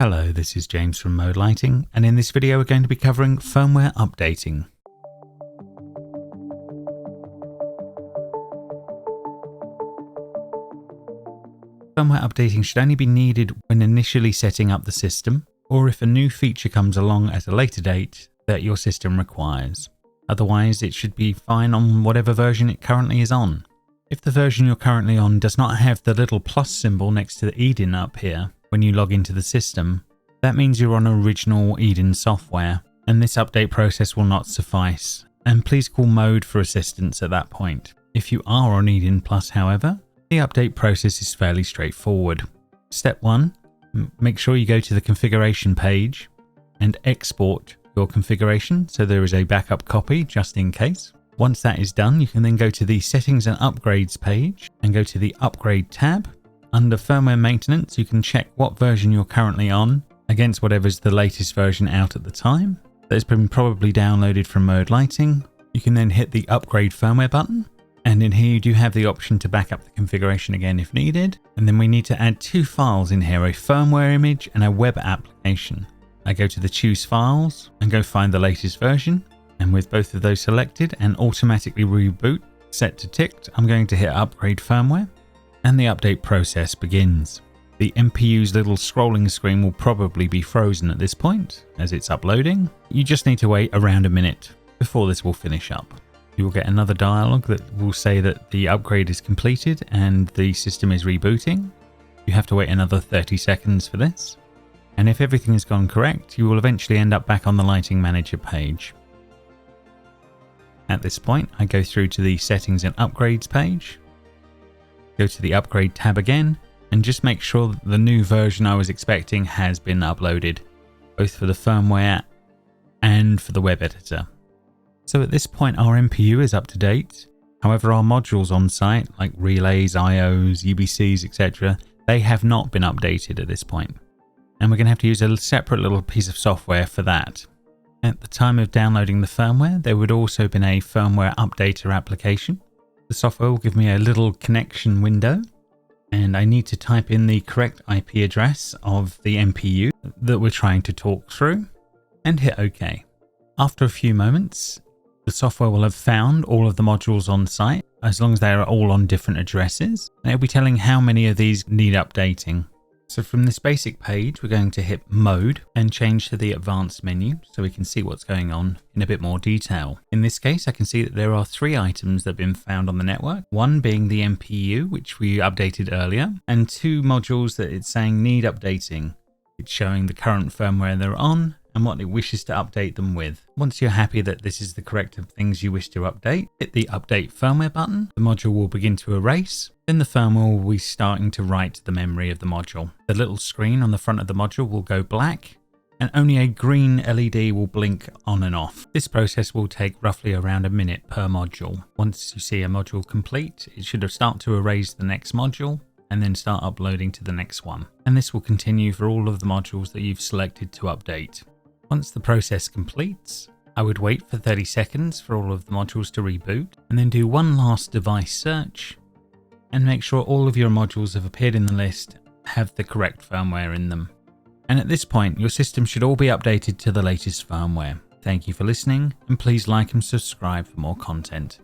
Hello, this is James from Mode Lighting, and in this video we're going to be covering firmware updating. Firmware updating should only be needed when initially setting up the system, or if a new feature comes along at a later date that your system requires. Otherwise, it should be fine on whatever version it currently is on. If the version you're currently on does not have the little plus symbol next to the eDIN up here when you log into the system, that means you're on original eDIN software, and this update process will not suffice. And please call Mode for assistance at that point. If you are on eDIN Plus, however, the update process is fairly straightforward. Step 1, make sure you go to the configuration page and export your configuration so there is a backup copy just in case. Once that is done, you can then go to the Settings and Upgrades page and go to the Upgrade tab. Under Firmware Maintenance, you can check what version you're currently on against whatever's the latest version out at the time. That's been probably downloaded from Mode Lighting. You can then hit the Upgrade Firmware button, and in here you do have the option to back up the configuration again if needed. And then we need to add two files in here, a firmware image and a web application. I go to the Choose Files and go find the latest version. And with both of those selected and automatically reboot set to ticked, I'm going to hit Upgrade Firmware, and the update process begins. The MPU's little scrolling screen will probably be frozen at this point as it's uploading. You just need to wait around a minute before this will finish up. You will get another dialog that will say that the upgrade is completed and the system is rebooting. You have to wait another 30 seconds for this. And if everything has gone correct, you will eventually end up back on the Lighting Manager page. At this point, I go through to the Settings and Upgrades page, go to the Upgrade tab again, and just make sure that the new version I was expecting has been uploaded, both for the firmware and for the web editor. So at this point our MPU is up to date. However, our modules on site, like relays, IOs, UBCs, etc., they have not been updated at this point. And we're going to have to use a separate little piece of software for that. At the time of downloading the firmware, there would also have been a firmware updater application. The software will give me a little connection window, and I need to type in the correct IP address of the MPU that we're trying to talk through and hit OK. After a few moments, the software will have found all of the modules on site, as long as they are all on different addresses, and it'll be telling how many of these need updating. So from this basic page, we're going to hit Mode and change to the Advanced menu so we can see what's going on in a bit more detail. In this case, I can see that there are 3 items that have been found on the network, one being the MPU, which we updated earlier, and 2 modules that it's saying need updating. It's showing the current firmware they're on and what it wishes to update them with. Once you're happy that this is the correct things you wish to update, hit the Update Firmware button. The module will begin to erase. Then the firmware will be starting to write the memory of the module. The little screen on the front of the module will go black, and only a green LED will blink on and off. This process will take roughly around a minute per module. Once you see a module complete, it should start to erase the next module and then start uploading to the next one. And this will continue for all of the modules that you've selected to update. Once the process completes, I would wait for 30 seconds for all of the modules to reboot, and then do one last device search and make sure all of your modules have appeared in the list have the correct firmware in them. And at this point, your system should all be updated to the latest firmware. Thank you for listening, and please like and subscribe for more content.